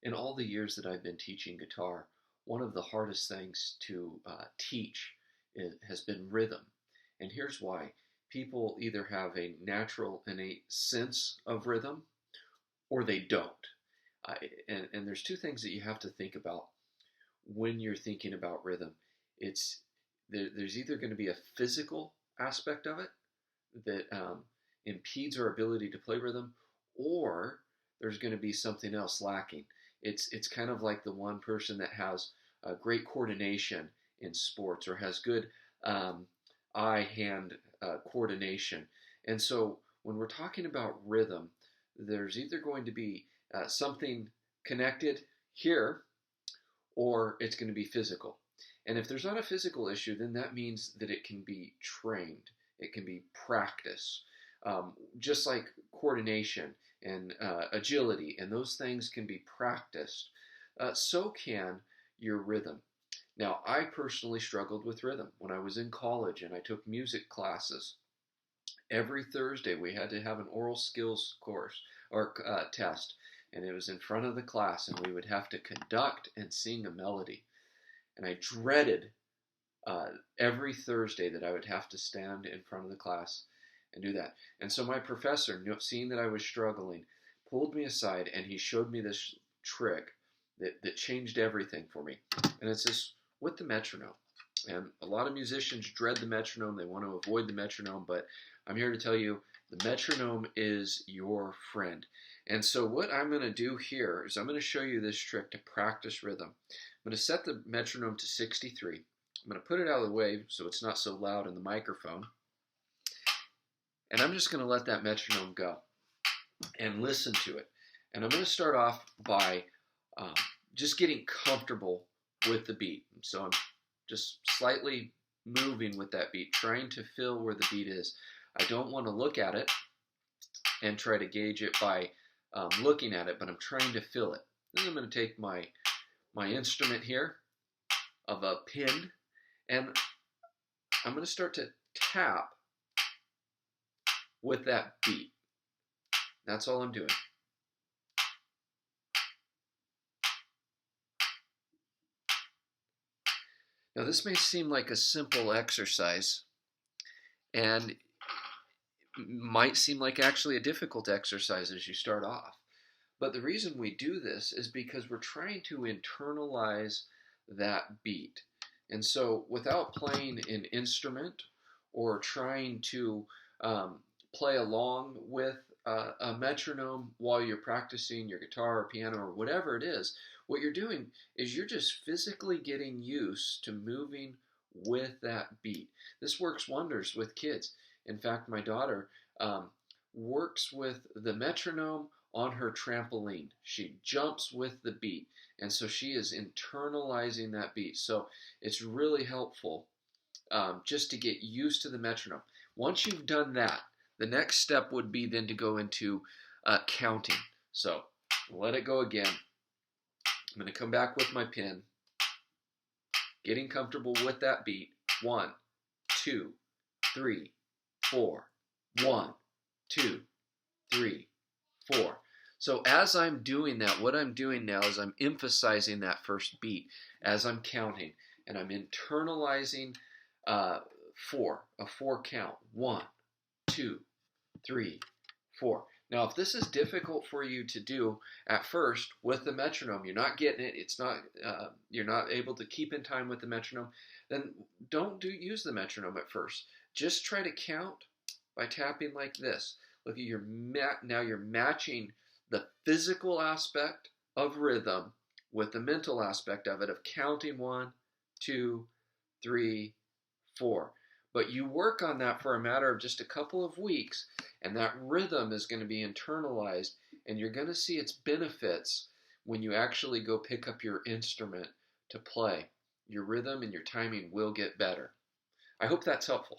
In all the years that I've been teaching guitar, one of the hardest things to teach has been rhythm. And here's why. People either have a natural, innate sense of rhythm or they don't. And there's two things that you have to think about when you're thinking about rhythm. It's there's either going to be a physical aspect of it that impedes our ability to play rhythm, or there's going to be something else lacking. It's kind of like the one person that has great coordination in sports or has good eye-hand coordination. And so when we're talking about rhythm, there's either going to be something connected here or it's going to be physical. And if there's not a physical issue, then that means that it can be trained. It can be practiced. Just like coordination and agility, and those things can be practiced. So can your rhythm. Now, I personally struggled with rhythm when I was in college and I took music classes. Every Thursday we had to have an oral skills course or test, and it was in front of the class, and we would have to conduct and sing a melody. And I dreaded every Thursday that I would have to stand in front of the class and do that. And so my professor, seeing that I was struggling, pulled me aside and he showed me this trick that changed everything for me. And it's this with the metronome. And a lot of musicians dread the metronome. They want to avoid the metronome, but I'm here to tell you the metronome is your friend. And so what I'm going to do here is I'm going to show you this trick to practice rhythm. I'm going to set the metronome to 63. I'm going to put it out of the way so it's not so loud in the microphone. And I'm just going to let that metronome go and listen to it. And I'm going to start off by just getting comfortable with the beat. So I'm just slightly moving with that beat, trying to feel where the beat is. I don't want to look at it and try to gauge it by looking at it, but I'm trying to feel it. Then I'm going to take my instrument here of a pin, and I'm going to start to tap with that beat. That's all I'm doing. Now this may seem like a simple exercise and might seem like actually a difficult exercise as you start off. But the reason we do this is because we're trying to internalize that beat. And so without playing an instrument or trying to play along with a metronome while you're practicing your guitar or piano or whatever it is, what you're doing is you're just physically getting used to moving with that beat. This works wonders with kids. In fact, my daughter works with the metronome on her trampoline. She jumps with the beat, and so she is internalizing that beat. So it's really helpful just to get used to the metronome. Once you've done that, the next step would be then to go into counting. So let it go again. I'm going to come back with my pin, getting comfortable with that beat. 1, 2, 3, 4. 1, 2, 3, 4. So as I'm doing that, what I'm doing now is I'm emphasizing that first beat as I'm counting, and I'm internalizing 4, a 4 count. 1, 2, 3, 4. Now, if this is difficult for you to do at first with the metronome, you're not getting it, it's not, you're not able to keep in time with the metronome, then don't use the metronome at first. Just try to count by tapping like this. Look, now you're matching the physical aspect of rhythm with the mental aspect of it, of counting 1, 2, 3, 4. But you work on that for a matter of just a couple of weeks, and that rhythm is going to be internalized, and you're going to see its benefits when you actually go pick up your instrument to play. Your rhythm and your timing will get better. I hope that's helpful.